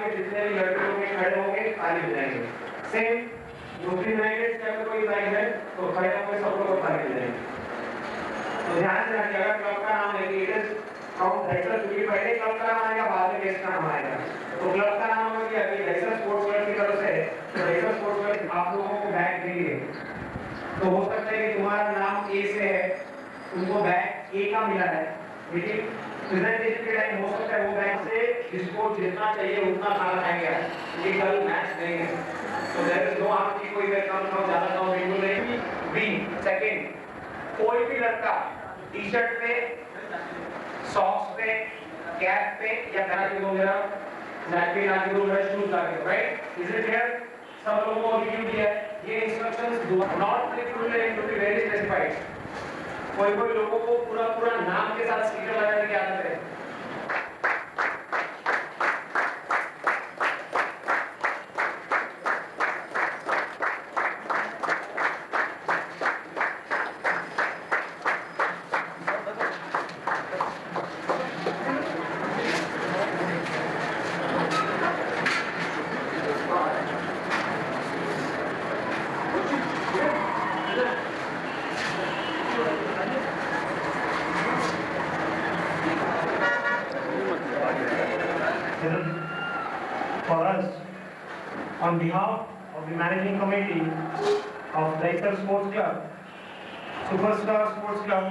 में जितने भी लड़के होंगे खड़े होंगे ताली बजाएंगे। सेम दूसरी यूनाइटेड के अगर कोई प्राइज है तो खड़े होंगे सब लोग ताली बजाएंगे। तो ध्यान से रखिए अगर क्लब का नाम लेके इट इज फ्रॉम डाइसर क्योंकि पहले क्लब का नाम आएगा बाद में गेस्ट का नाम आएगा। तो क्लब का नाम होगा कि अभी डाइसर स्पोर्ट्स क्लब की तरफ से तो डाइसर स्पोर्ट्स क्लब आप लोगों को बैग देंगे। तो हो सकता है कि तुम्हारा नाम ए से है, तुमको बैग ए का मिला है, लेकिन प्रेजेंटेशन के टाइम हो सकता है वो बैग से जिसको जितना चाहिए उतना खाना खाएंगे, ये कल मैच देंगे। तो देयर इज नो आपकी कोई बैग कम खाओ ज्यादा खाओ बिल्कुल नहीं। बी सेकंड, कोई भी लड़का टी शर्ट पे, सॉक्स पे, कैप पे या कराटे को मेरा नैपकिन आके दो मेरा शूज लाके, राइट? Is it clear? सब लोगों को रिव्यू दिया है। ये instructions do not recruited to be very specified. कोई कोई लोगों को पूरा नाम के साथ स्टिकर लगाने की आदत है। For us, on behalf of the managing committee of Daisar Sports Club, Superstar Sports Club,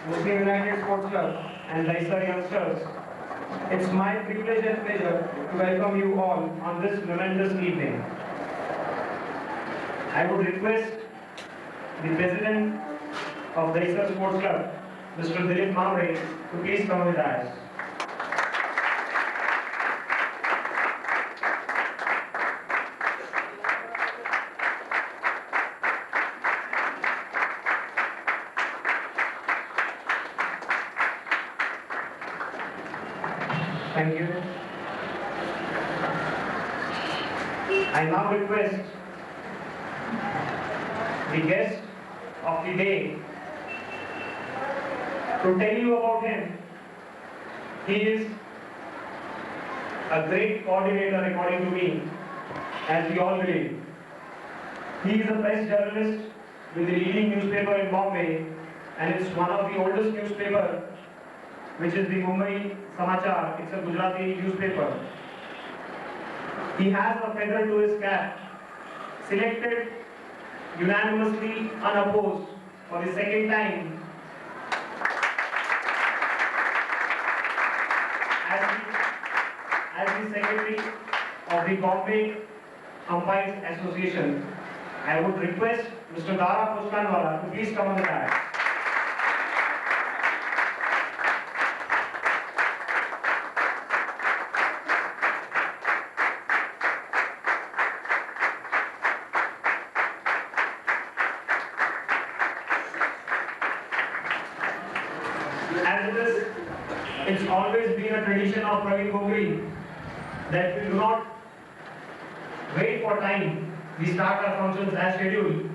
Muslim United Sports Club, and Daisar Youngsters, it's my privilege and pleasure to welcome you all on this momentous evening. I would request the President of Daisar Sports Club, Mr. Dilip Mamre, to please come with us. Thank you. I now request the guest of the day to tell you about him. He is a great coordinator according to me, as we all believe. He is a press journalist with the leading newspaper in Bombay, and it's one of the oldest newspaper, which is the Mumbai Samachar. It's a Gujarati newspaper. He has a feather to his cap, selected unanimously unopposed for the second time as the secretary of the Bombay Umpires Association. I would request Mr. Dara Pushkanwala to please come on the dais. It's always been a tradition of Praveen Gogri that we do not wait for time. We start our functions as scheduled.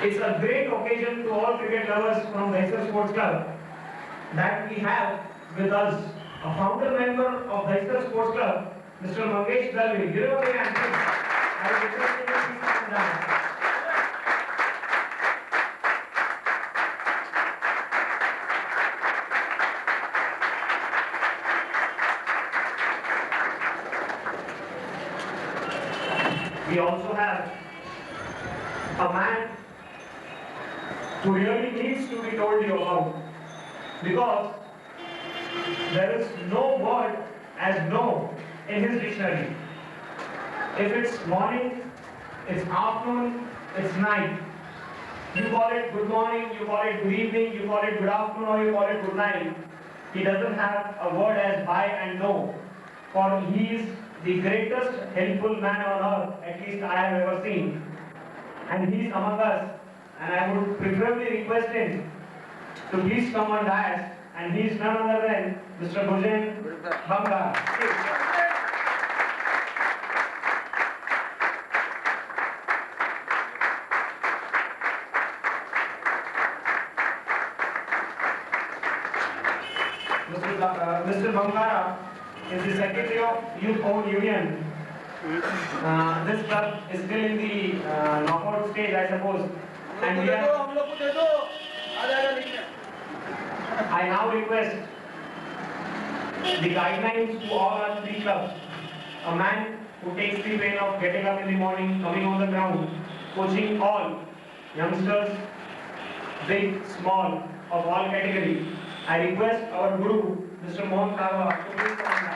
It's a great occasion to all cricket lovers from Daisar Sports Club that we have with us a founder member of Daisar Sports Club, Mr. Mangesh Dalvi. Give him a big hand, please. I request him to please come down. We also have a man who really needs to be told you about, because there is no word as no in his dictionary. If it's morning, it's afternoon, it's night. You call it good morning, you call it good evening, you call it good afternoon, or you call it good night. He doesn't have a word as bye and no, for he is the greatest helpful man on earth, at least I have ever seen. And he is among us, and I would preferably request him to please come on dais, and he is none other than Mr. Kanga. Mr. Bangara is the Secretary of of Youth Owned Union. This club is still in the knockout stage, I suppose. And we are, I now request the guidelines to all our three clubs. A man who takes the pain of getting up in the morning, coming on the ground, coaching all youngsters, big, small, of all categories. I request our Guru, Mr. Kanga, to please come on.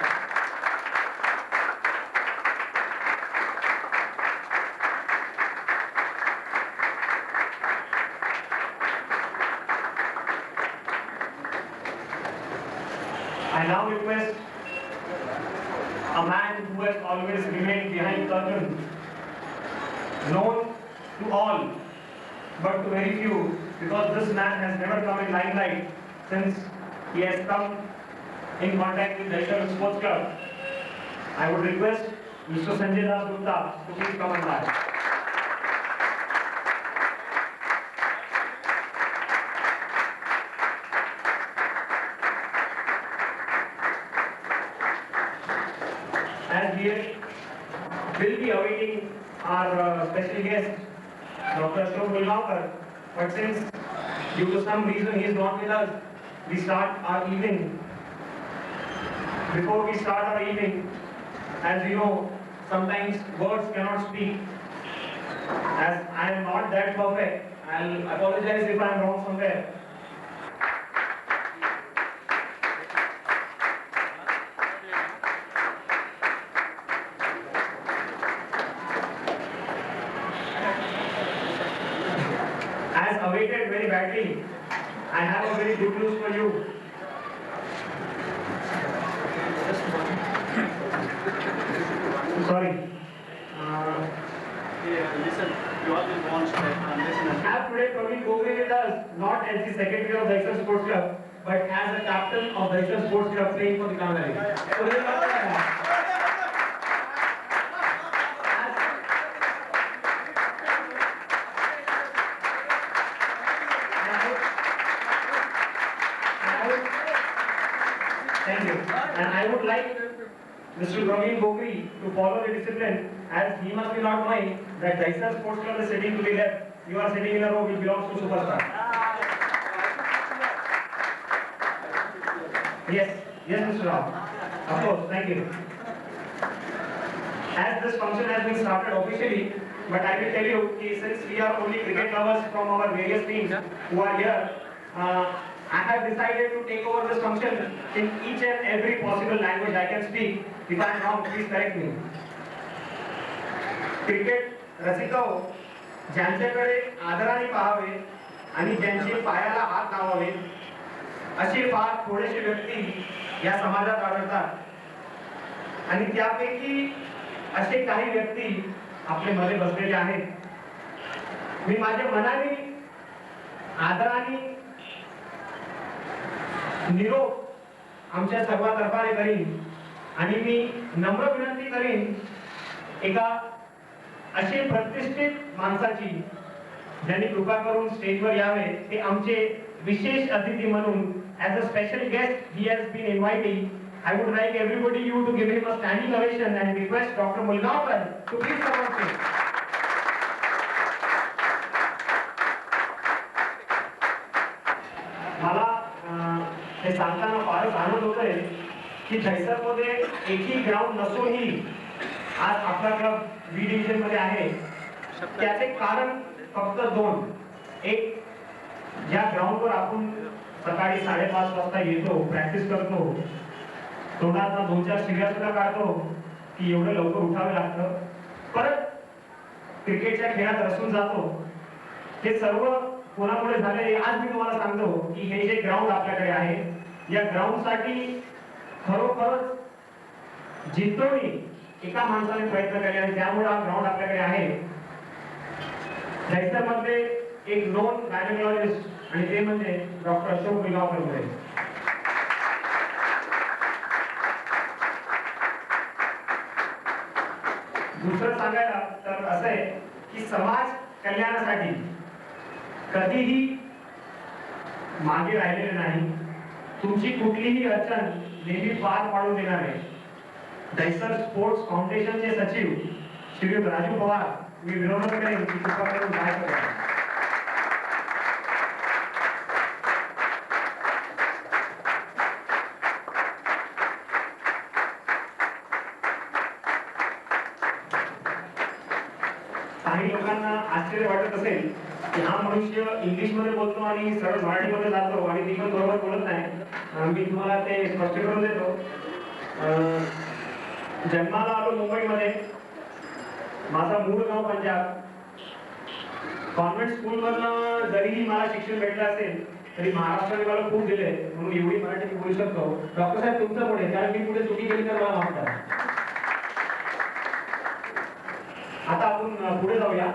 I now request a man who has always remained behind curtain, known to all, but to very few, because this man has never come in limelight since he has come in contact with Daisar Sports Club. I would request Mr. Sanjay Das Gupta to please come on that. As we will be awaiting our special guest, Dr. Ashok Mulgaonkar, but since due to some reason he is not with us, we start our evening. Before we start our evening, as you know, sometimes words cannot speak. As I am not that perfect, I'll apologize if I am wrong somewhere. As awaited very badly, I have a very good news for you. Sorry. Listen, you all will want to listen. I have today Praveen Gogre with us, not as the secretary of Daisar Sports Club, but as a captain of Daisar Sports Club playing for the Kanga. Thank you. And I would like Mr. Praveen Gogre to follow the discipline, as he must be not knowing that Daisar Sports Club is sitting to the left. You are sitting in a row which belongs to Superstar. Yes, Mr. Rao. Of course, thank you. As this function has been started officially, but I will tell you, since we are only cricket lovers from our various teams who are here, I have decided to take over this function in each and every possible language I can speak. If I am wrong, please correct me. Cricket रसिकाओ, ज्यांच्याकडे आदराने पाहावे आणि ज्यांचे पायाला हात लावावे, अशी फार थोडेसे व्यक्ती या समाजात आढळतात आणि त्यापैकी असे काही व्यक्ती आपले मध्ये बसलेले आहेत. मी माझ्या मनाने आदराने निरोप आमच्या सर्वांतर्फे करीन आणि मी नम्र विनंती करीन एका असे प्रतिष्ठित माणसाची ज्यांनी कृपा करून स्टेजवर यावे, ते आमचे विशेष अतिथी म्हणून as a special guest he has been invited. I would like everybody you to give him a standing ovation and request Dr. Mulgaonkar to please come on stage. मला हे सांगताना फारच आनंद होतोय की जैसरमध्ये एकही ग्राउंड नसूनही आज आपला क्लब बी डिव्हिजन मध्ये आहे. त्याचे कारण फक्त दोन. एक, ज्या ग्राउंडवर आपण सकाळी 5:30 वाजता येतो, प्रॅक्टिस करतो, तोंडात 2-4 शिव्या सुद्धा काढतो की एवढं लवकर उठावे लागतं, परत क्रिकेटच्या खेळात रसून जातो. हे सर्व कोणामुळे झाले आज मी तुम्हाला सांगतो की हे जे ग्राउंड आपल्याकडे आहे, या ग्राउंड साठी खरोखरच जिद्दोने एका माणसाने प्रयत्न केले आणि त्यामुळे हा ग्राउंड आपल्याकडे आहे. जैसर मध्ये एक नोन गायनेकोलॉजिस्ट आणि ते म्हणजे डॉक्टर अशोक मुलगावकर. दुसरं सांगायला तर असं आहे की समाज कल्याणासाठी कधीही मागे राहिलेले नाही. तुमची कुठलीही अडचण नेहमी पार पाडून देणार आहे. दहिसर स्पोर्ट्स फाउंडेशनचे सचिव श्री राजू पवार मी विनंती करेन की कृपा करून काय करावे. काही लोकांना आश्चर्य वाटत असेल की हा मनुष्य इंग्लिश मध्ये बोलतो आणि सरळ मराठीमध्ये जातो आणि ती पण बरोबर बोलत नाही. मी तुम्हाला ते स्पष्ट करून देतो. जन्माला आलो मुंबईमध्ये, माझा मूळ गाव पंजाब. कॉन्व्हेंट स्कूलमधनं जरीही मला शिक्षण भेटलं असेल तरी महाराष्ट्राने मला खूप दिले, म्हणून एवढी मराठी बोलू शकतो. डॉक्टर साहेब तुमचं पुढे, कारण मी पुढे चुकी केली तर मला माफ करा. आता आपण पुढे जाऊया.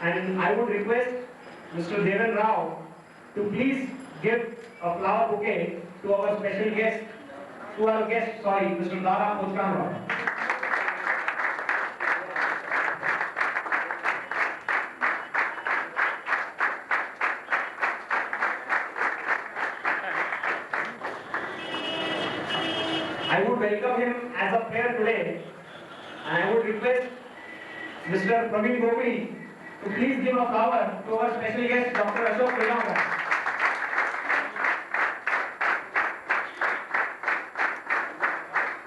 And I would request Mr. Devan Rao to please give a flower bouquet to our special guest, Mr. Dara Kanga. I would welcome him as a player today, and I would request Mr. Praveen Gopri to please give a flower to our special guest, Dr. Ashok Kanga.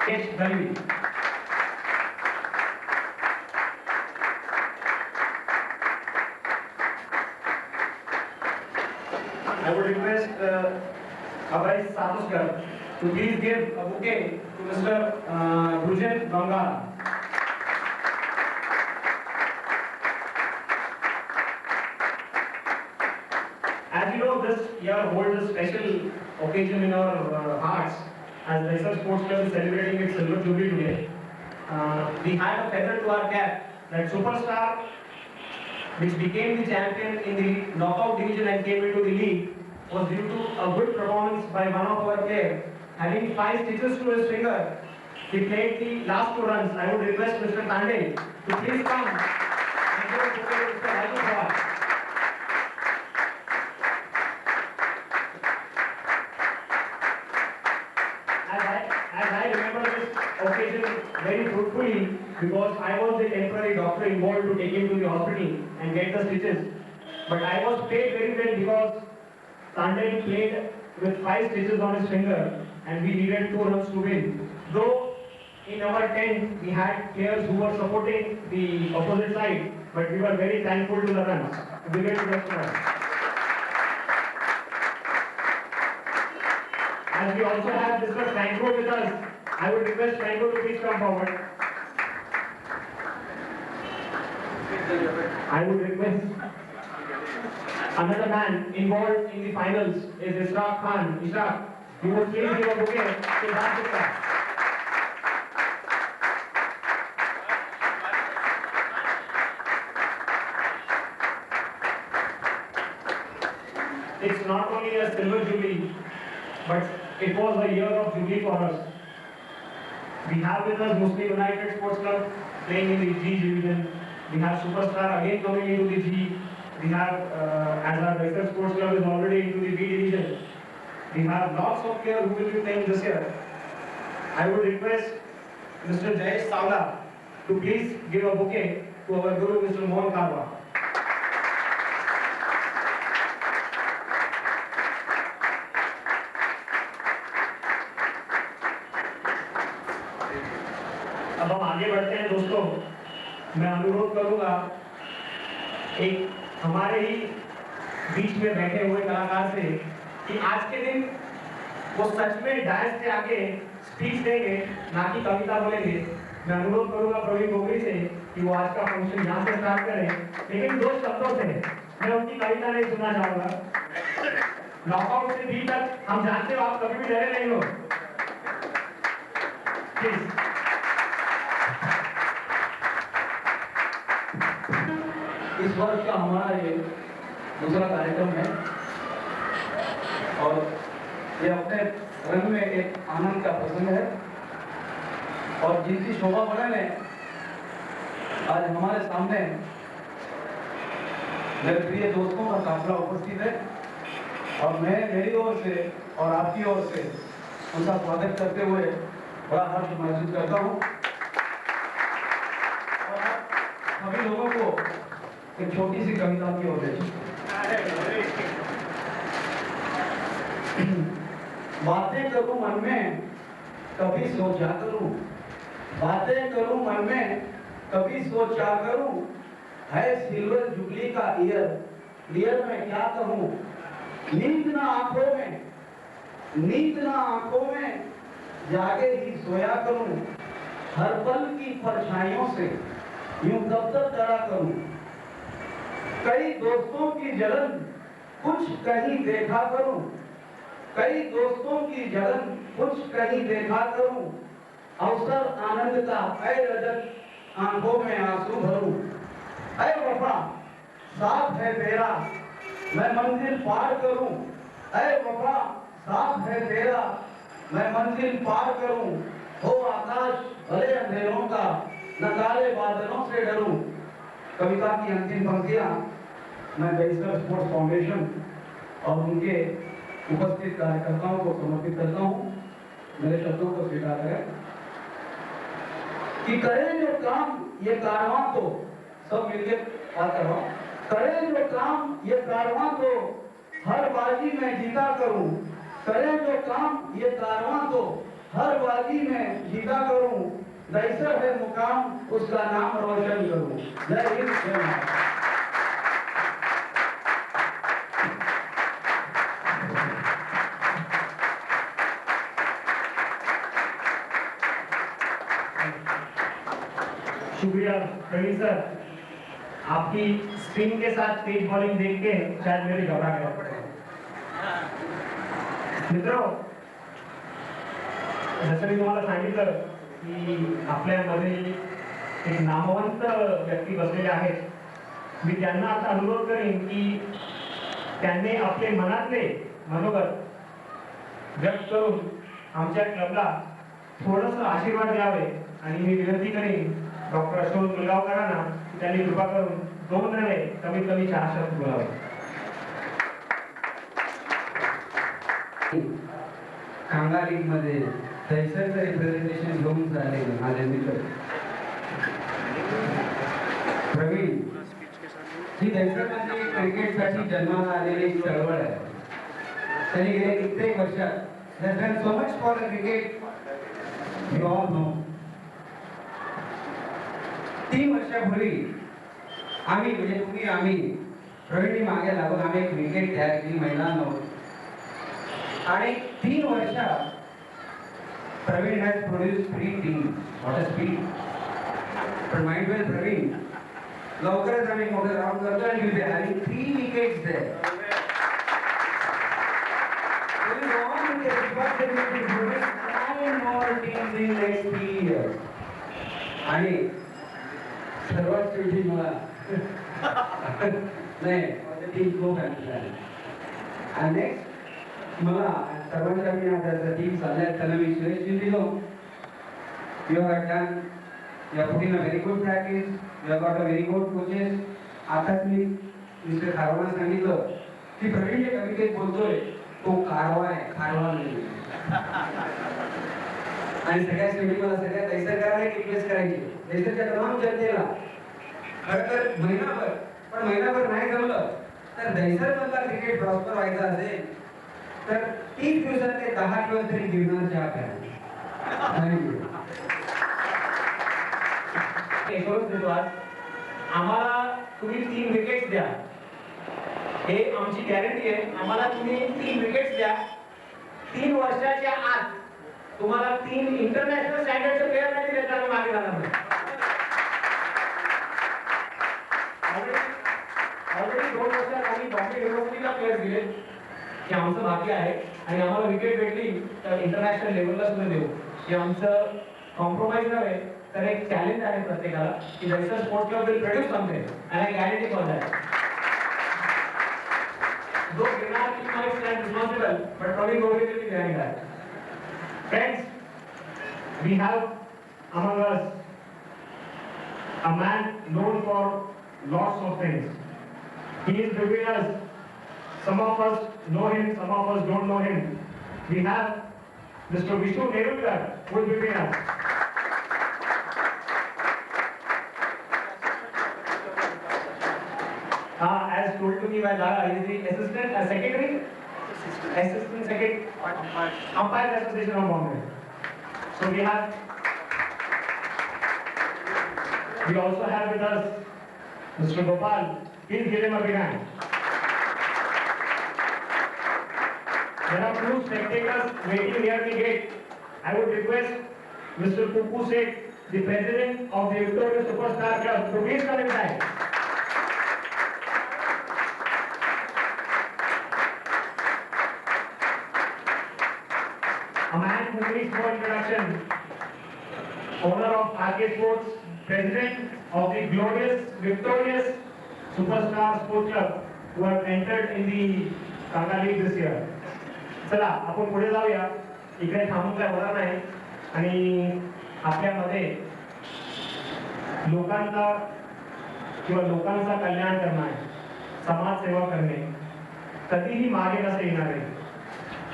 Yes, Dalvi. I would request Abhay Satuskar to please give a bouquet to Mr. Brujen Kanga. As you know, this year holds a special occasion in our hearts as Dhisar Sports Club is celebrating its silver jubilee today. We had a feather to our cap that superstar, which became the champion in the knockout division and came into the league, was due to a good performance by one of our players. Having 5 stitches to his finger, he played the last 2 runs. I would request Mr. Tande to please come and give a bouquet to Mr. Raju Pawar. As I remember this occasion very fruitfully, because I was the temporary doctor involved to take him to the hospital and get the stitches. But I was paid very well because Tandem played with 5 stitches on his finger and we needed 2 runs to win. Though in our tent we had players who were supporting the opposite side, but we were very thankful to the runs. We get to the As we also have Mr. Franco with us, I would request Franco to please come forward. I would request another man involved in the finals is Ishraq Khan. Ishraq, you would please give a bouquet to Rajputta. It's not only a silver jubilee, but it was a year of jubilee for us. We have with us Muslim United Sports Club playing in the G division. We have Superstar again coming into the G. We have, as our Dhisar Sports Club is already into the B division, we have lots of players who will be playing this year. I would request Mr. Jayesh Savla to please give a bouquet to our Guru, Mr. Mohan Karwa. अब हम आगे बढ़ते हैं दोस्तों. मैं अनुरोध करूंगा एक हमारे ही बीच में बैठे हुए कलाकार से कि आज के दिन वो सच में डायस से आके स्पीच देंगे, ना कि कविता बोलेंगे. मैं अनुरोध करूंगा प्रवीण गोगरी से कि वो आज का फंक्शन यहाँ से स्टार्ट करें, लेकिन 2 शब्दों से. मैं उनकी कविता नहीं सुनना चाहूंगा. नॉकआउट से बी तक हम जानते हो आप कभी भी डरे नहीं हो. प्लीज. इस वर्ष का हमारा ये दूसरा कार्यक्रम है और ये अपने रंग में एक आनंद का प्रसंग है और जिनकी शोभा बढ़ाने में आज हमारे सामने मेरे प्रिय दोस्तों का काफिला उपस्थित है और मैं मेरी ओर से और आपकी ओर से उनका स्वागत करते हुए बड़ा हर्ष महसूस करता हूँ और सभी लोगों को एक छोटी सी कविता की ओर ले बातें करूं मन में कभी सोचा करूं, बातें करूं मन में कभी सोचा करूं, है सिल्वर जुबली का ईयर में क्या कहूं, नींद ना आंखों में, नींद ना आंखों में, जागे ही सोया करूं, हर पल की परछाइयों से यूं दफ्तर करा करूं, कई दोस्तों की जलन कुछ कहीं देखा करूं, कई दोस्तों की जलन कुछ कहीं देखा करूं, अवसर आनंद का ऐ रजत आंखों में आंसू भरूं, ऐ वफा साथ है तेरा मैं मंजिल पार करूं, ऐ वफा साथ है तेरा मैं मंजिल पार करूं, हो आकाश भले अंधेरों का न काले बादलों से डरूं। कविता की अंतिम पंक्तियां मैं बेसर स्पोर्ट्स फाउंडेशन और उनके उपस्थित कार्यकर्ताओं को समर्पित करता हूं। मेरे शब्दों को स्वीकार करें कि करें जो काम ये कारवां तो सब मिलकर बात कर रहा हूं, करें जो काम ये कारवां तो हर बाजी में जीता करूं, करें जो काम ये कारवां तो हर बाजी में जीता करूं, दैसर है मुकाम उसका नाम रोशन करूं। जय हिंद जय भारत। शुक्रिया प्रवीण सर, आपकी स्पिन के साथ तेज बॉलिंग देख के शायद मेरी घबरा गया। मित्रों, जसं मी तुम्हाला सांगितलं की आपल्यामध्ये एक नामवंत व्यक्ती बसलेले आहेत, मी त्यांना आता अनुरोध करेन की त्यांनी आपले मनातले मनोगत व्यक्त करून आमच्या क्लबला थोडंसं आशीर्वाद द्यावे आणि मी विनंती करेन डॉक्टर अशोक मुलगावकरांना की त्यांनी कृपा करून 2 रने कमीत कमी 4 शतक बोलावे। कांगा लीग मध्ये दैसरचं रिप्रेझेंटेशन घेऊन झाले माझे मित्र प्रवीण ही दैसरमध्ये क्रिकेटसाठी जन्माला आलेली एक चळवळ आहे। त्यांनी गेले कित्येक वर्षात has done so much for the cricket you all know। 3 वर्षापूर्वी आम्ही म्हणजे तुम्ही आम्ही प्रवीणनी मागे लागून आम्ही एक विकेट तयार केली महिलांनो आणि 3 वर्षात Praveen has produced 3 teams. What a speed! पण माइंड वेल प्रवीण लवकरच आम्ही मोठं राऊंड करतो आणि we are having 3 wickets there. We want to get back to the 9 more teams in next 3 years. आणि सर्वात शेवटी मला नाही टीम खूप आहे आणि नेक्स्ट मला सर्वांच्या मी आता टीम चालल्या त्यांना मी सुरेश दिलो you have done you are putting a very good practice you have got a very good coaches. आताच मी मिस्टर खारवाला सांगितलं की प्रवीण जे कवितेत बोलतोय तो कारवा आहे, खारवा नाही। आणि सगळ्या शेवटी मला सगळ्या दैसरकरांना एक रिक्वेस्ट करायची दैसरच्या तमाम जनतेला खरं तर महिनाभर नाही जमलं तर दैसर मधला क्रिकेट प्रॉस्पर व्हायचा असेल तर 30 दिवसात ते 10 दिवस तरी गिरणार चहा प्या। करून देतो आज आम्हाला तुम्ही 3 विकेट्स द्या, हे आमची गॅरंटी आहे। आम्हाला तुम्ही 3 विकेट्स द्या, 3 वर्षाच्या आत तुम्हाला 3 इंटरनॅशनल स्टँडर्डचे प्लेयर नाही दिले तर मागे जाणार नाही। ऑलरेडी 2 वर्षात आम्ही बॉम्बे युनिव्हर्सिटीला प्लेयर दिले की आमचं भाग्य आहे आणि आम्हाला विकेट भेटली तर इंटरनॅशनल लेवलला सुद्धा देऊ। हे आमचं कॉम्प्रोमाइज नव्हे तर एक चॅलेंज आहे प्रत्येकाला की Dahisar sports club will produce something and I guarantee for that. Though Girnar की might stand responsible but Praveen Gore will be behind that. Friends, we have among us a man known for lots of things. He is between us. Some of us know him, some of us don't know him. We have Mr. Vishnu Nerulkar will be between us. As told to me by Dara, he is the assistant secretary, assistant secretary, Umpires Association of Bombay. So we also have with us Mr. Gopal. Please give him a big hand. There are few spectators waiting near the gate. I would request Mr. Kuku Seth, the president of the Victoria Superstar Club, to please come inside. A man who needs no introduction, owner of RK Sports, president of the glorious, victorious Superstar Sports Club, who have entered in the Kanga League this year. चला आपण पुढे जाऊया. इकडे थांबून काय होणार नाही आणि आपल्यामध्ये लोकांचा किंवा लोकांचा कल्याण करणे, समाजसेवा करणे कधीही मागे नसे येणार आहे.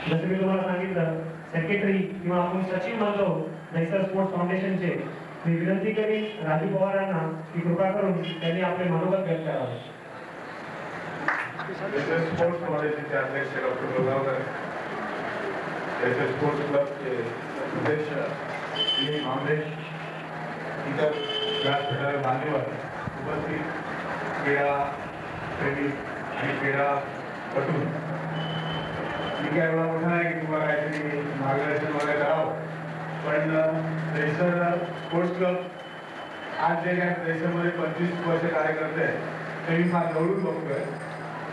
जसे मी तुम्हाला सांगितलं, सेक्रेटरी किंवा आपण सचिव म्हणतो नैसर स्पोर्ट्स फाउंडेशनचे, मी विनंती करीन राजू पवारांना की कृपा करून त्यांनी आपले मनोगत व्यक्त करावे. स्पोर्ट्स फाउंडेशनचे अध्यक्ष डॉक्टर गोगावकर, स्पोर्ट्स क्लबचे अध्यक्ष काँग्रेस, इतर व्यासपीठावर मान्यवर उपस्थित क्रीडा प्रेमी आणि क्रीडापटू, मी काय एवढा मोठा आहे की तुम्हाला काहीतरी मार्गदर्शन वगैरे करावं, पण दहिसर स्पोर्ट्स क्लब आज जे काय दहिसरमध्ये 25 वर्ष कार्य करते ते मी फार जवळून बघतोय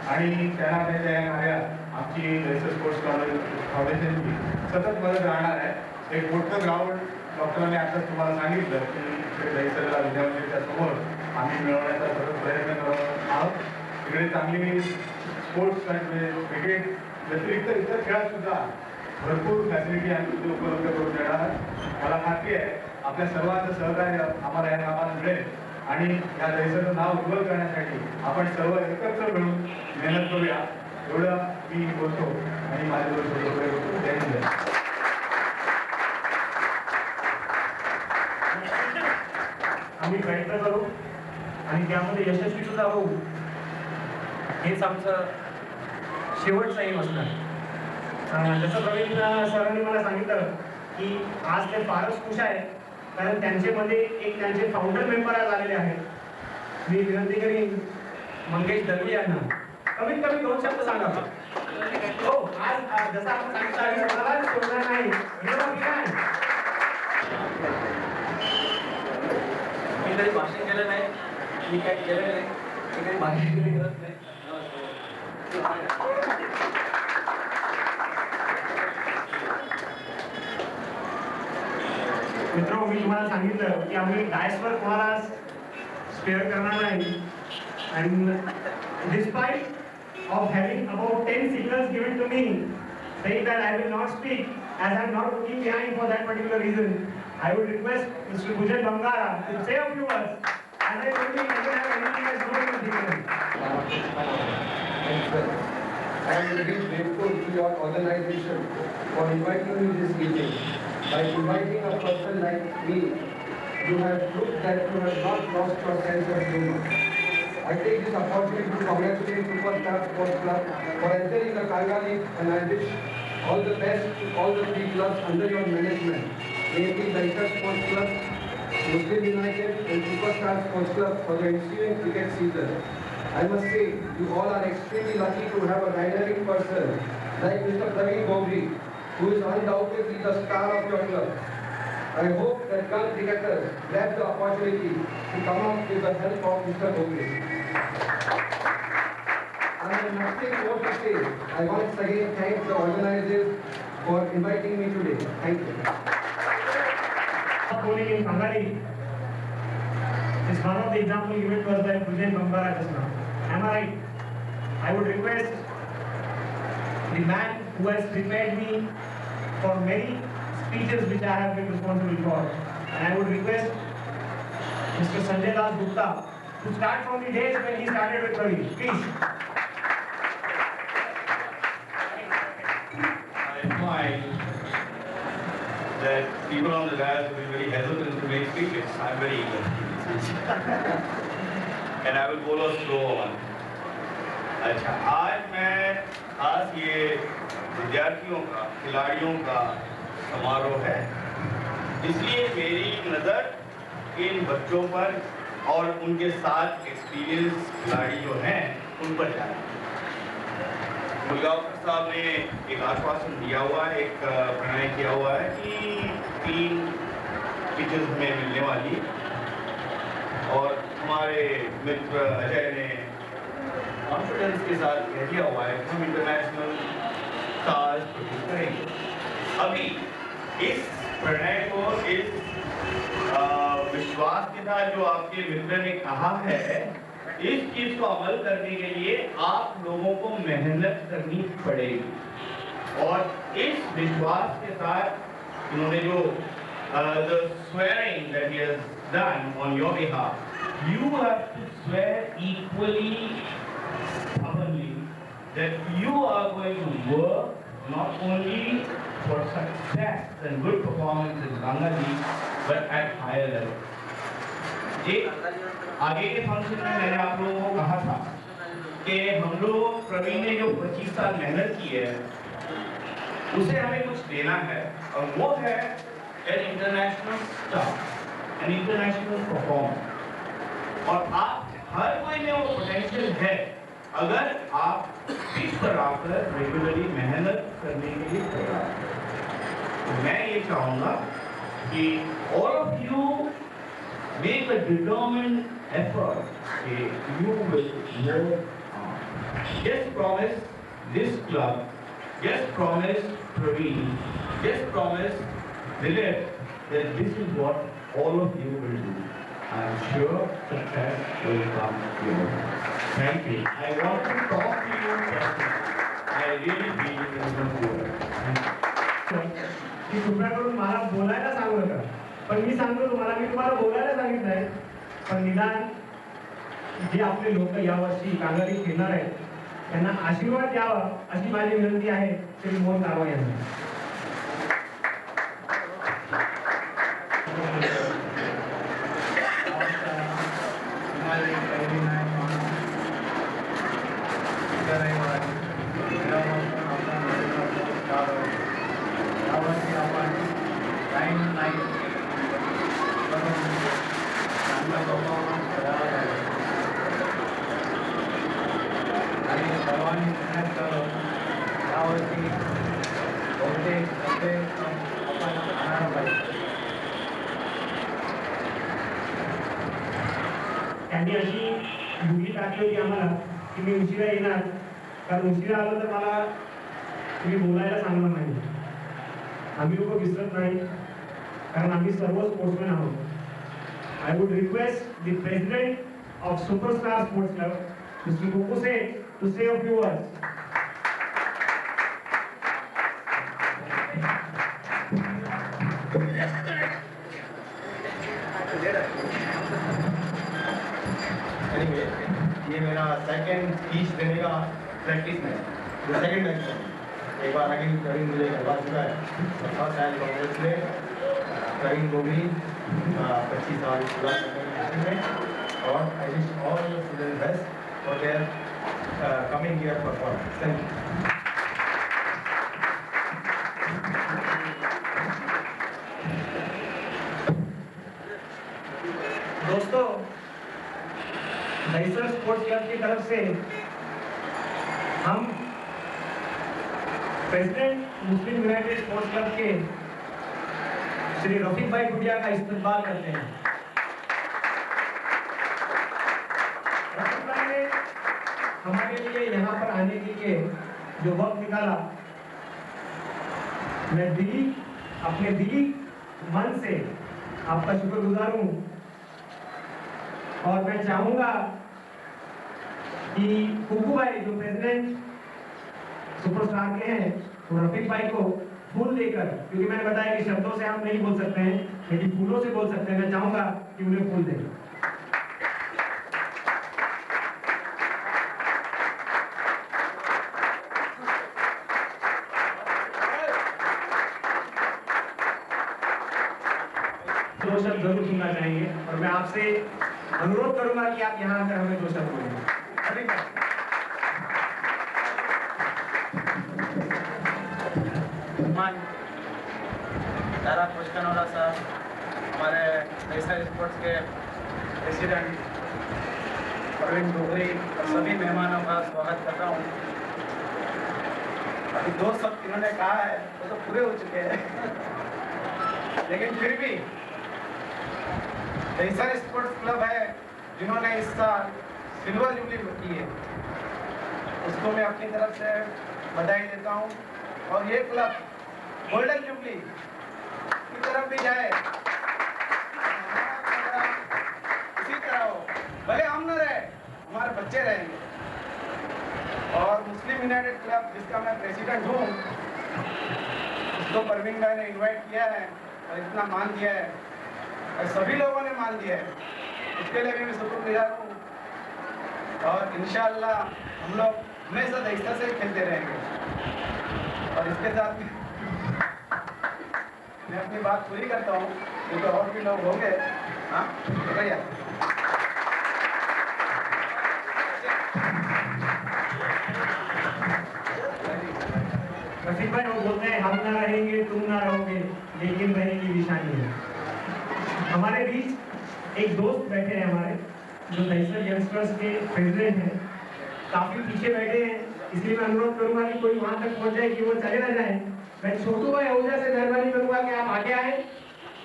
आणि त्यांना त्यांच्या या कार्यात आमची दहिसर स्पोर्ट्स फाउंडेशनची सतत मदत राहणार आहे. एक मोठं ग्राउंड डॉक्टरांनी आताच तुम्हाला सांगितलं की दहिसरला विद्यापीठाच्या समोर आम्ही मिळवण्याचा सतत प्रयत्न करत आहोत. तिकडे चांगली स्पोर्ट्स म्हणजे क्रिकेट व्यतिरिक्त इतर खेळात सुद्धा भरपूर फॅसिलिटी आम्ही तिथे उपलब्ध करून देणार. मला खात्री आहे आपल्या सर्वांचं सहकार्य आम्हाला या कामात मिळेल आणि या दहिसरचं नाव उज्ज्वल करण्यासाठी आपण सर्व एकत्र मिळून मेहनत करूया, एवढं मी बोलतो आणि माझे दोन शब्द पुढे बोलतो. जय हिंद. आम्ही प्रयत्न करू आणि त्यामध्ये यशस्वी सुद्धा होऊ, हेच आमचं शेवटचं एम असणार. जसं प्रवीण सरांनी मला सांगितलं की आज ते फारच खुश आहे कारण त्यांचे मध्ये एक त्यांचे फाउंडर मेंबर आज आलेले आहेत. मी विनंती करीन मंगेश दलवी यांना कमीत कमी 2 शब्द सांगा. हो, आज जसं आपण सांगितलं आम्ही कोणालाच सोडणार नाही. मी कधी भाषण केलं नाही, मी काही केलं नाही, मी कधी भाषण करत नाही. मित्रो, मी तुम्हाला सांगितलं की आम्ही डायसवर कोणाला स्पेअर करणार नाही. आणि despite of having about 10 signals given to me saying that I will not speak as I am not looking behind for that particular reason, I would request Mr. Bhujan Bangara to say a few words. As I told you, I don't have anything as more than I am very grateful to your organization for inviting me this evening. By inviting a person like me, you have proved that you have not lost your sense of humor. I take this opportunity to congratulate Superstar Sports Club for entering the Kanga League, and I wish all the best to all the 3 clubs under your management, namely Dhisar Sports Club, Muslim United and Superstar Sports Club for the ensuing cricket season. I must say, you all are extremely lucky to have a dynamic person like Mr. Praveen Gogri, who is undoubtedly the star of your club. I hope that young cricketers grab the opportunity to come up with the help of Mr. Gogri. I have nothing more to say. I once again thank the organizers for inviting me today. Thank you. Bowling in Kanga League is one of the example given to us by Bhujan Bangara just now. Am I right? I would request the man who has prepared me for many speeches which I have been responsible for, and I would request Mr. Sanjay Das Gupta to start from the days when he started with Praveen. Please. My that people on the dais will be very hesitant to make speeches. I'm very eager. And I will follow slow on. अच्छा, आज मैं खास ये विद्यार्थियों का, खिलाड़ियों का समारोह है, इसलिए मेरी नज़र इन बच्चों पर और उनके साथ एक्सपीरियंस खिलाड़ी जो हैं उन पर जा रही है। मुलगांवकर साहब ने एक आश्वासन दिया हुआ है, एक प्रणय किया हुआ है कि 3 पिचेस में मिलने वाली, और हमारे मित्र अजय ने कॉन्फिडेंस के साथ कह दिया हुआ है कि हम इंटरनेशनल स्टार्स प्रोड्यूस करेंगे। अभी इस प्रणय को, इस विश्वास के साथ जो आपके मित्र ने कहा है, इस चीज को अमल करने के लिए आप लोगों को मेहनत करनी पड़ेगी। और इस विश्वास के साथ इन्होंने जो the swearing that he has done on your behalf, you have to swear equally stubbornly that you are going to work not only for success and good performance in Kanga League, but at higher level. आगे के function में मैंने आप लोगों को कहा था कि हम लोग प्रवीण ने जो 25 साल मेहनत की है उसे हमें कुछ देना है, और वो है an international star, an international performer। और आप हर कोई में वो पोटेंशियल है अगर आप पिच पर आकर रेगुलरली मेहनत करने के लिए तैयार हैं। तो मैं ये चाहूँगा कि all of you make a determined effort that you will work on. Just promise this club, just promise Praveen, just promise Dilip that this is what all of you will do. I am sure success will come your way. Thank you. I want to talk to you personally. I really feel it is from you. की कृपया करून मला बोलायला सांगू नका, पण मी सांगतो तुम्हाला, मी तुम्हाला बोलायला सांगितलंय, पण निदान जे आपले लोक यावर्षी कांगा लीग खेळणार आहेत त्यांना आशीर्वाद द्यावा अशी माझी विनंती आहे श्री मोहन कारवा यांना। त्यांनी अशी भूमी टाकली होती आम्हाला की मी उशिरा येणार, कारण उशिरा आलो तर मला तुम्ही बोलायला सांगणार नाही। आम्ही लोक विसरत नाही, कारण आम्ही सर्व स्पोर्ट्समॅन आहोत। I would request the president of Superstar Sports Club, Mr. Kukuse, to say a few words. Anyway, ये मेरा सेकंड स्पीच देने का प्रैक्टिस में सेकंड मैच है। एक बार आगे प्रवीण मुझे करवा चुका है, फर्स्ट आई कांग्रेचुलेट प्रवीण को भी 25 साल पूरा करने में, और I wish all the student best for their coming year performance. Thank you. दोस्तों, दहीसर स्पोर्ट्स क्लब की तरफ से हम president Muslim United sports club के श्री रफीक भाई गुड़िया का इस्तेमाल करते हैं। रफीक भाई ने हमारे लिए यहाँ पर आने के लिए जो वक्त निकाला, मैं अपने दिली मन से आपका शुक्रगुजार हूँ, और मैं चाहूंगा कि कुकू भाई जो प्रेसिडेंट सुपरस्टार के हैं, तो रफीक भाई को फूल देकर, क्योंकि मैंने बताया कि शब्दों से हम नहीं बोल सकते हैं लेकिन फूलों से बोल सकते हैं, मैं चाहूंगा कि उन्हें फूल दें। तो मैं आपसे अनुरोध करूंगा कि आप यहाँ आकर हमें 2 शब्द बोलें। दारा पुष्कनौला साहब, हमारे नेशनल स्पोर्ट्स के प्रेसिडेंट प्रवीण डोगरी और सभी मेहमानों का स्वागत कर रहा हूँ। अभी 2 शब्द इन्होंने कहा है वो तो पूरे हो चुके हैं लेकिन फिर भी नेशनल स्पोर्ट्स क्लब है जिन्होंने इस साल सिल्वर जुबली की है, उसको मैं अपनी तरफ से बधाई देता हूँ। और ये क्लब गोल्डन जुबली की तरफ भी जाए, इसी तरह हो, भले हम न रहे, हमारे बच्चे रहेंगे। और मुस्लिम यूनाइटेड क्लब जिसका मैं प्रेसिडेंट हूँ, उसको परवीन भाई ने इनवाइट किया है और इतना मान दिया है और सभी लोगों ने मान दिया है, उसके लिए भी मैं शुक्रगुजार हूँ। और इंशाअल्लाह हम लोग हमेशा ऐसा से खेलते रहेंगे। और इसके साथ मैं अपनी बात पूरी करता हूँ, क्योंकि और भी लोग होंगे। हाँ भैया, रफीक भाई वो बोलते हैं हम ना रहेंगे तुम ना रहोगे लेकिन रहेगी निशानी है। हमारे बीच एक दोस्त बैठे हैं हमारे, जो दहिसर यंगस्टर्स के प्रेसिडेंट हैं, काफी पीछे बैठे हैं, इसलिए मैं अनुरोध करूंगा कि कोई वहां तक पहुंच जाए कि वो चले ना जाए। मैं छोटू भाई आहूजा से मेहरबानी करूंगा कि आप आगे आए,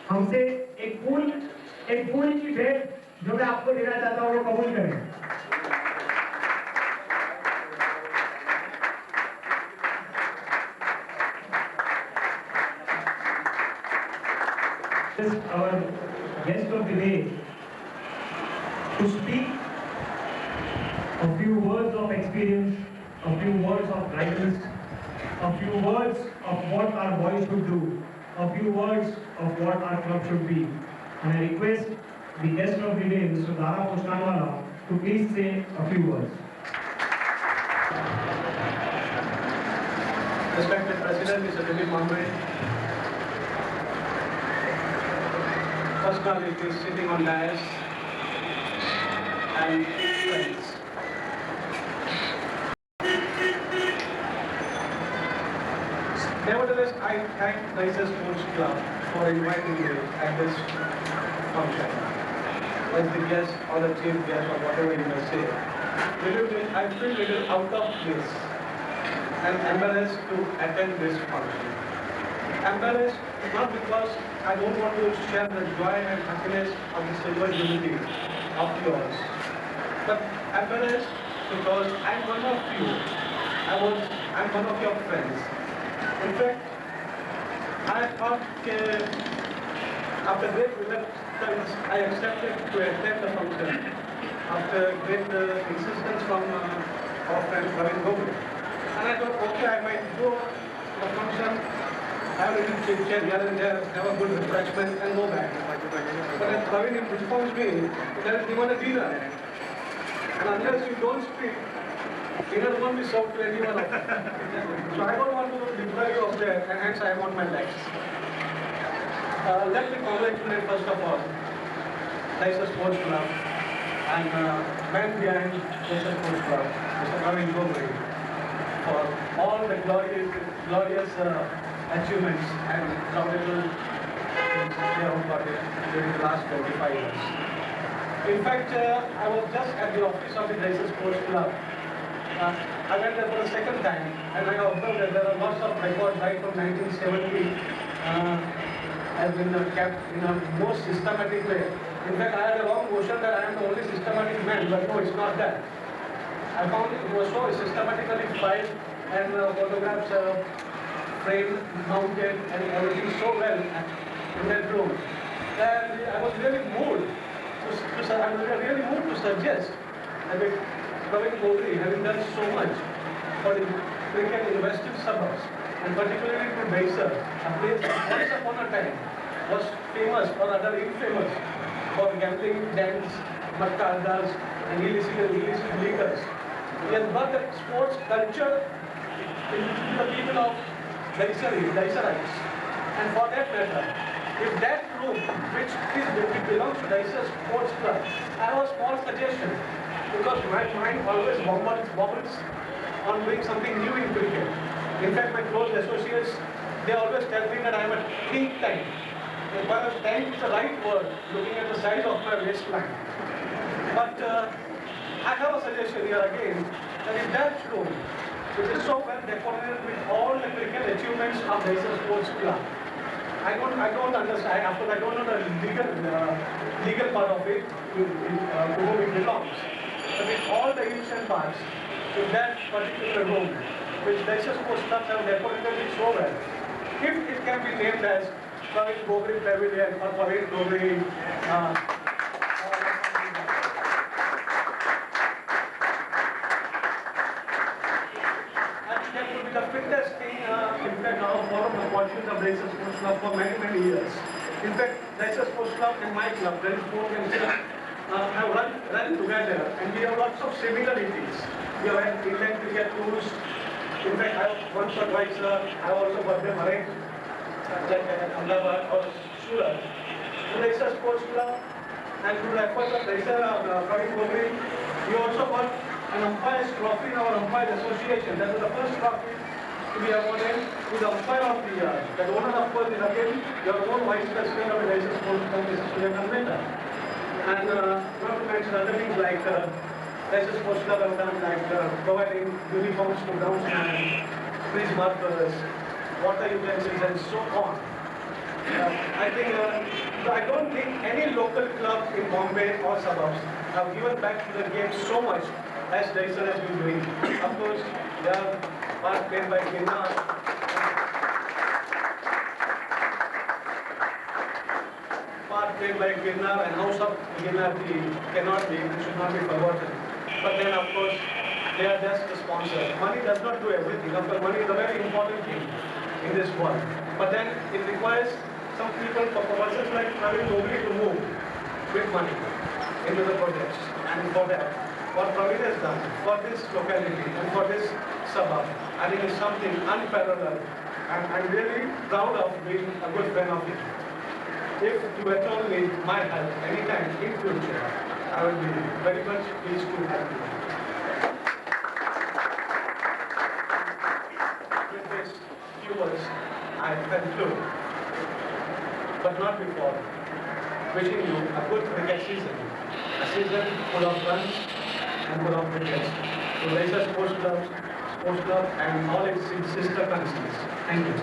हमसे एक फूल की भेंट जो मैं आपको देना चाहता हूँ वो कबूल करें। Our guest of the day to speak a few words of experience, a few words of guidance, a few words of what our boys should do, a few words of what our club should be. And I request the guest of the day, Mr. Dara Pushkanwala, to please say a few words. Respected President, Mr. Dilip Mamre, personalities sitting on dais, and friends. Nevertheless, I thank Disa Sports Club for inviting me at this function. As the guest or the chief guest or whatever you may say, I feel a little out of place and embarrassed to attend this function. Embarrassed not because I don't want to share the joy and happiness of the silver jubilee of yours, but embarrassed because I'm one of you. I'm one of your friends. In fact, I thought after great reluctance, I accepted to attend the function after great insistence from our friend Praveen Gogol. And I thought, okay, I might go to the function, have a little chit-chat here and there, have a good refreshment and go back. But as Praveen informs me, there is even a dinner. And unless you don't speak, dinner won't be served to anyone of you. So I don't want to deprive you of that, and hence I am on my legs. Let me congratulate first of all Disa Sports Club and man behind Disa Sports Club, Mr. Praveen Gogol, for all the glorious achievements and laudable things that they have got during the last 25 years. In fact, I was just at the office of the Disa Sports Club. I went there for the second time and I observed that there are lots of records right from 1970 has been kept in a most systematic way. In fact, I had a wrong notion that I am the only systematic man, but no, it's not that. I found it was so systematically filed and photographs framed, mounted and everything so well in that room. And I was really moved to suggest that Praveen Gogol, having done so much for the cricket in western suburbs, and particularly to Disa, a place that once upon a time was famous or rather infamous for gambling dens, matka addas, and illicit liquors. He has brought the sports culture into the people of Daisarites. And for that matter, If that room, which belongs to the Sports Club, I have a small suggestion, because my mind always wobbles on doing something new in cricket. In fact, my close associates, they always tell me that I am at peak time. Perhaps time is the right word, looking at the size of my waistline. But I have a suggestion here again, that in that room, which is so well decorated with all the cricket achievements of the Sports Club, I don't understand. Of course, I don't know the legal part of it, to whom it belongs. But with all the ancient parts, in that particular room, which the Sports Clubs have decorated it so well, if it can be named as Praveen Gogri Pavilion or Praveen Gogri that will be the fittest thing, in fact, our forum opportunities of the Sports Club for many, many years. In fact, the Sports Club and my club, the Sport and Club, have run together, and we have lots of similarities. We have had Indian cricket tours. In fact, I have once or twice, I have also got them arranged, like Ahmedabad or Surat. So the Sports Club, and through the efforts of the Praveen Gogri, we also got an umpire's trophy in our umpires association. That was the first trophy to be awarded to the umpire of the year. The owner, of course, is again your own vice president of the National Sports Club, Mrs. Priyanka Mehta. And not to mention other things like National Sports Club have done, like providing uniforms to groundsmen, bridge markers, water utensils, and so on. I think, I don't think any local club in Bombay or suburbs have given back to the game so much as Daisar has been doing. Of course, there are parts played by Kanga, and House of Ginnar cannot be and should not be forgotten. But then, of course, they are just the sponsors. Money does not do everything. Of course, money is a very important thing in this world. But then it requires some people, for persons like Praveen Gogri, to move with money into the projects. And for that, what Praveen has done for this locality and for this suburb, I think is something unparalleled. And I'm really proud of being a good friend of it. If you at all need my help anytime in future, I will be very much pleased to help you. With this few words, I conclude, but not before wishing you a good cricket season. A season full of runs and full of wickets. To Leisure Sports Club and all its sister concerns. Thank you.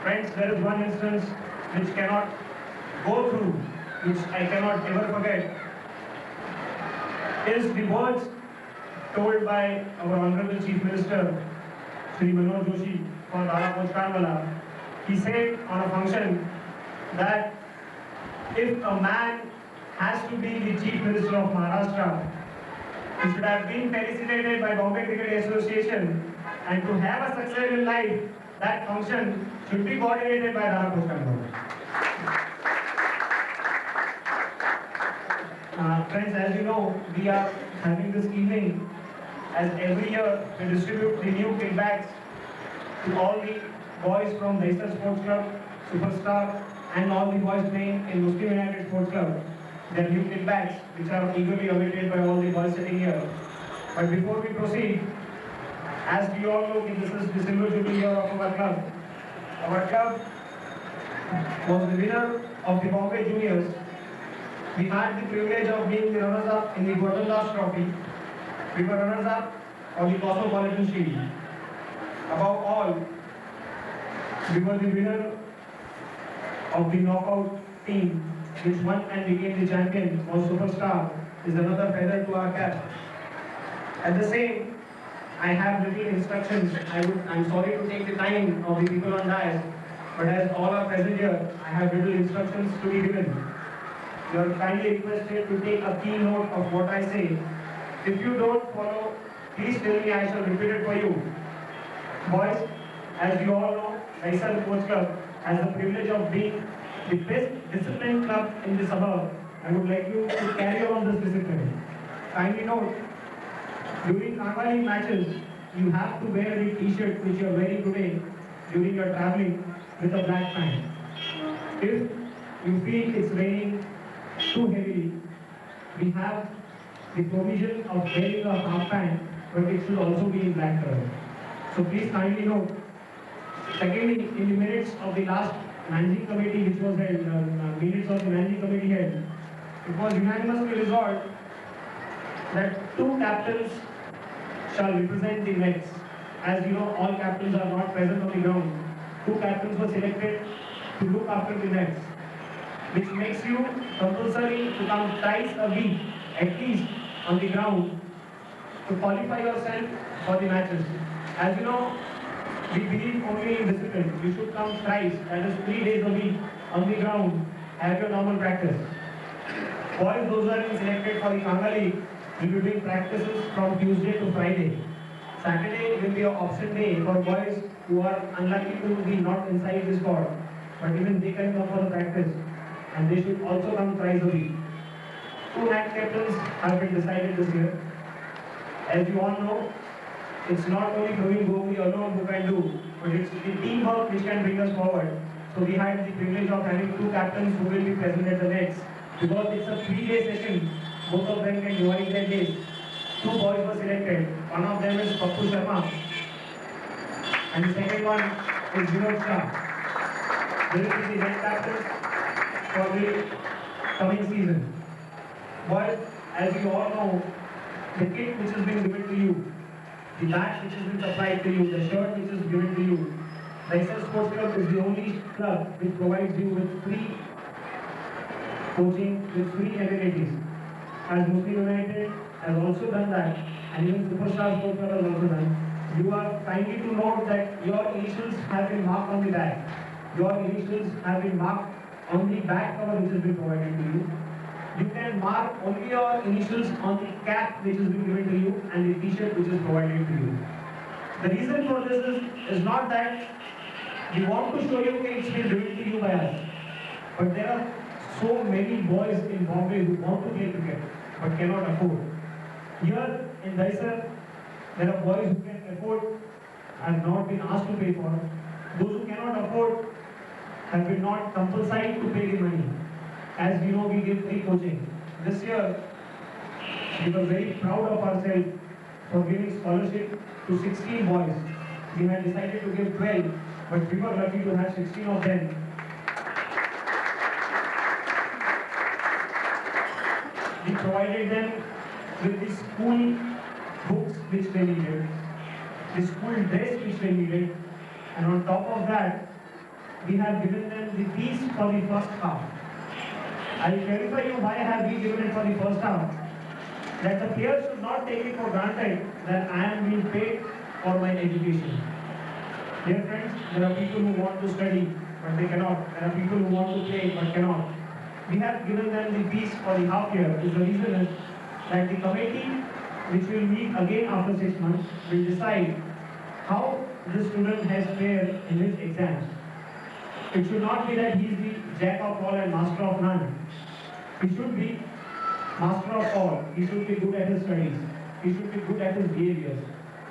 Friends, there is one instance which cannot go through, which I cannot ever forget, is the words told by our Honorable Chief Minister, Shri Manoj Joshi, for Dara Pochkarwala. He said on a function that if a man has to be the Chief Minister of Maharashtra, he should have been felicitated by Bombay Cricket Association, and to have a success in life, that function should be coordinated by Dara Pochkarwala. Friends, as you know, we are having this evening, as every year we distribute the new kickbacks to all the boys from Leicester Sports Club, Superstar, and all the boys playing in Muslim United Sports Club. Their new kickbacks, which are eagerly awaited by all the boys sitting here. But before we proceed, as we all know, this is the silver jubilee year of our club. Our club was the winner of the Bombay Juniors. We had the privilege of being the runners-up in the Gordon Das Trophy. We were runners-up of the Cosmopolitan Shield. Above all, we were the winner of the knockout team, which won and became the champion or Superstar, is another feather to our cap. At the same, I have little instructions. I'm sorry to take the time of the people on dais, but as all are present here, I have little instructions to be given. You are kindly requested to take a key note of what I say. If you don't follow, please tell me, I shall repeat it for you. Boys, as you all know, Leicester Sports Club has the privilege of being the best disciplined club in the suburb. I would like you to carry on this discipline. Kindly note, during Kanga matches, you have to wear the t-shirt which you are wearing today during your traveling. with a black pant. If you feel it's raining too heavily, we have the provision of wearing a half pant, but it should also be in black color. So please kindly note. Secondly, in the minutes of the last managing committee which was held, minutes of the managing committee held, it was unanimously resolved that two captains shall represent the Mets. As you know, all captains are not present on the ground. Two captains were selected to look after the Mets, which makes you compulsory to come twice a week, at least, on the ground to qualify yourself for the matches. As you know, we believe only in discipline. You should come thrice, that is 3 days a week, on the ground, have your normal practice. Boys, those who have been selected for the Kanga League, will be doing practices from Tuesday to Friday. Saturday will be an option day for boys who are unlucky to be not inside the squad, but even they can come for the practice, and they should also come thrice a week. Two match captains have been decided this year. As you all know, it's not only Praveen Gogri alone who can do, but it's the teamwork which can bring us forward. So we had the privilege of having two captains who will be present at the Nets. Because it's a 3-day session, both of them can divide their days. Two boys were selected. One of them is Pappu Sharma, and the second one is Vinod Shah. They will be the net captains for the coming season. Boys, as you all know, the kit which has been given to you, the bat which has been supplied to you, the shirt which is given to you, the XL Sports Club is the only club which provides you with free coaching, with free amenities. As Muslim United has also done that, and even Superstar Sports Club has also done, you are kindly to note that your initials have been marked on the bag. Your initials have been marked on the back cover which has been provided to you. You can mark only your initials on the cap which has been given to you and the t-shirt which is provided to you. The reason for this is not that we want to show you that it's been given to you by us, but there are so many boys in Bombay who want to play cricket but cannot afford. Here in Daisar, there are boys who can afford and have not been asked to pay for. Those who cannot afford have been not compulsory to pay the money. As you know, we give free coaching. This year, we were very proud of ourselves for giving scholarship to 16 boys. We had decided to give 12, but we were lucky to have 16 of them. We provided them with the school books which they needed, the school dress which they needed, and on top of that, we have given them the fees for the first half. I will clarify you why have we given it for the first half. That the players should not take it for granted that I am being paid for my education. Dear friends, there are people who want to study but they cannot. There are people who want to play but cannot. We have given them the fees for the half year. The reason is that the committee, which will meet again after 6 months, will decide how the student has fared in his exams. It should not be that he is the jack of all and master of none. He should be master of all. He should be good at his studies. He should be good at his behaviors.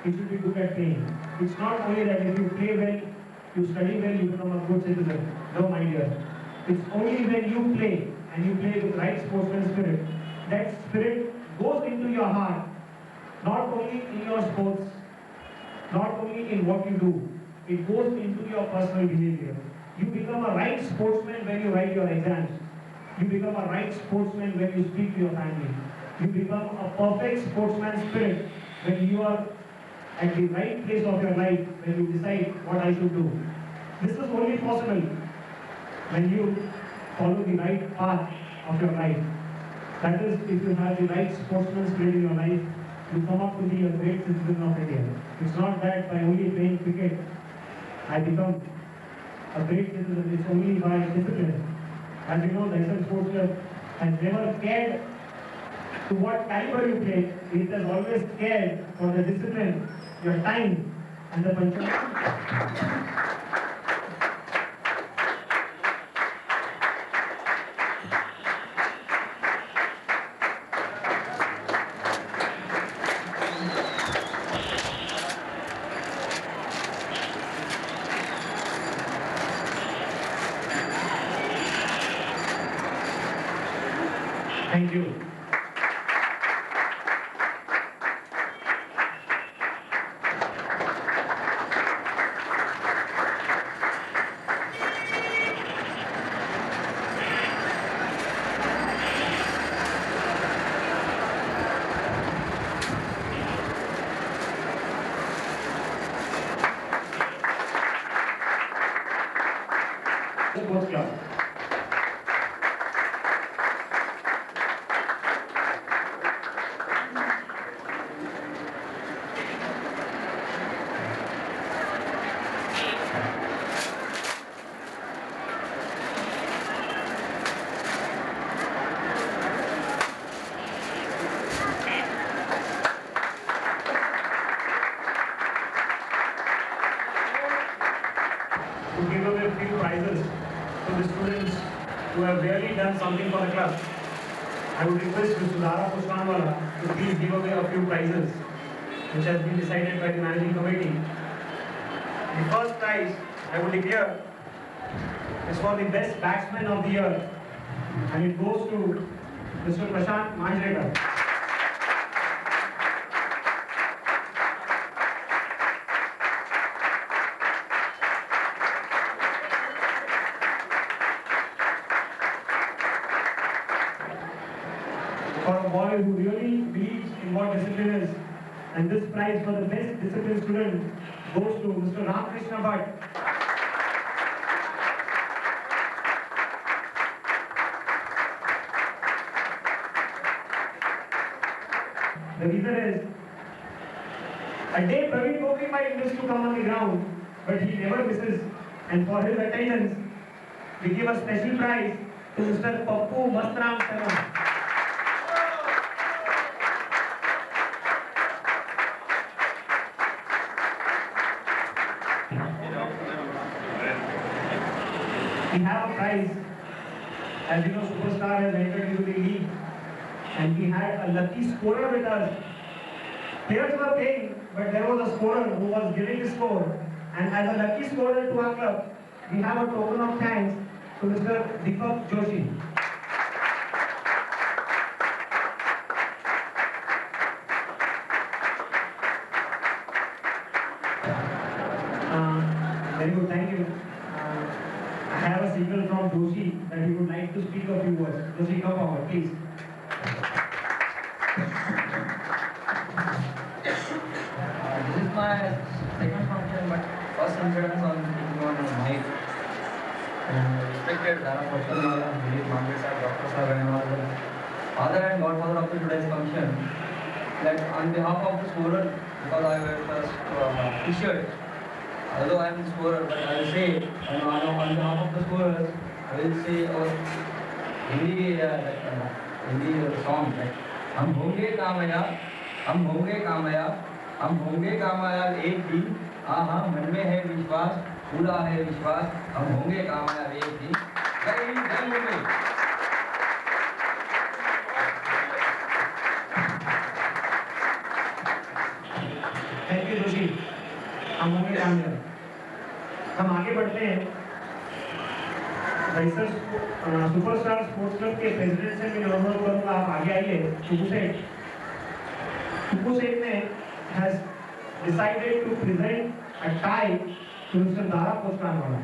He should be good at playing. It's not only that if you play well, you study well, you become a good citizen. No, my dear. It's only when you play and you play with right sportsman spirit, that spirit goes into your heart, not only in your sports, not only in what you do, it goes into your personal behavior. You become a right sportsman when you write your exams. You become a right sportsman when you speak to your family. You become a perfect sportsman spirit when you are at the right place of your life, when you decide what I should do. This is only possible when you follow the right path of your life. That is, if you have the right sportsman spirit in your life, you come up to be a great citizen of India. It's not that by only playing cricket, I become a great citizen. It's only by discipline. As you know, the XL Sports Club has never cared to what caliber you play. It has always cared for the discipline, your time, and the punctuality. Thank you. Sports club. To give away a few prizes to the students who have really done something for the club, I would request Mr. Dara Pushpanwala to please give away a few prizes which has been decided by the managing committee. The first prize I would declare is for the best batsman of the year, and it goes to Mr. Prashant Manjrekar. For a boy who really believes in what discipline is, and this prize for the best disciplined student goes to Mr. Ramakrishna Bhatt. The reason is, a day Praveen Gokri might miss to come on the ground, but he never misses, and for his attendance, we give a special prize to Mr. Pappu Mastram Saram. We have a prize. As you know, Superstar has entered into the league, and we had a lucky scorer with us. Players were playing, but there was a scorer who was giving the score. And as a lucky scorer to our club, we have a token of thanks to Mr. Deepak Joshi. Very good, thank you. I have a signal from Joshi that he would like to speak a few words. Joshi, come forward, please. This is my second function, but first incidence on speaking on mic. Respected Dara Pushpanwala, Dilip Mangre sir, Dr. Sir, and all the father and godfather of the today's function. That on behalf of the scorer, because I wear first t-shirt, although I am the scorer, but I will say, on behalf of the scorers, I will say our Hindi song that हम होंगे कामयाब, हम होंगे कामयाब, हम होंगे कामयाब एक दिन, हाँ हाँ मन में है विश्वास, पूरा है विश्वास, हम होंगे कामयाब एक दिन। जय हिंद, जय मुंबई। Thank you Joshi. हम होंगे कामयाब। हम आगे बढ़ते हैं। राइसर सुपरस्टार स्पोर्ट्स क्लब के प्रेसिडेंट से मैं अनुरोध करूंगा, आप आगे आइए। Tupu Seth ने has decided to present a tie to Mr. Dara Pushpanwala.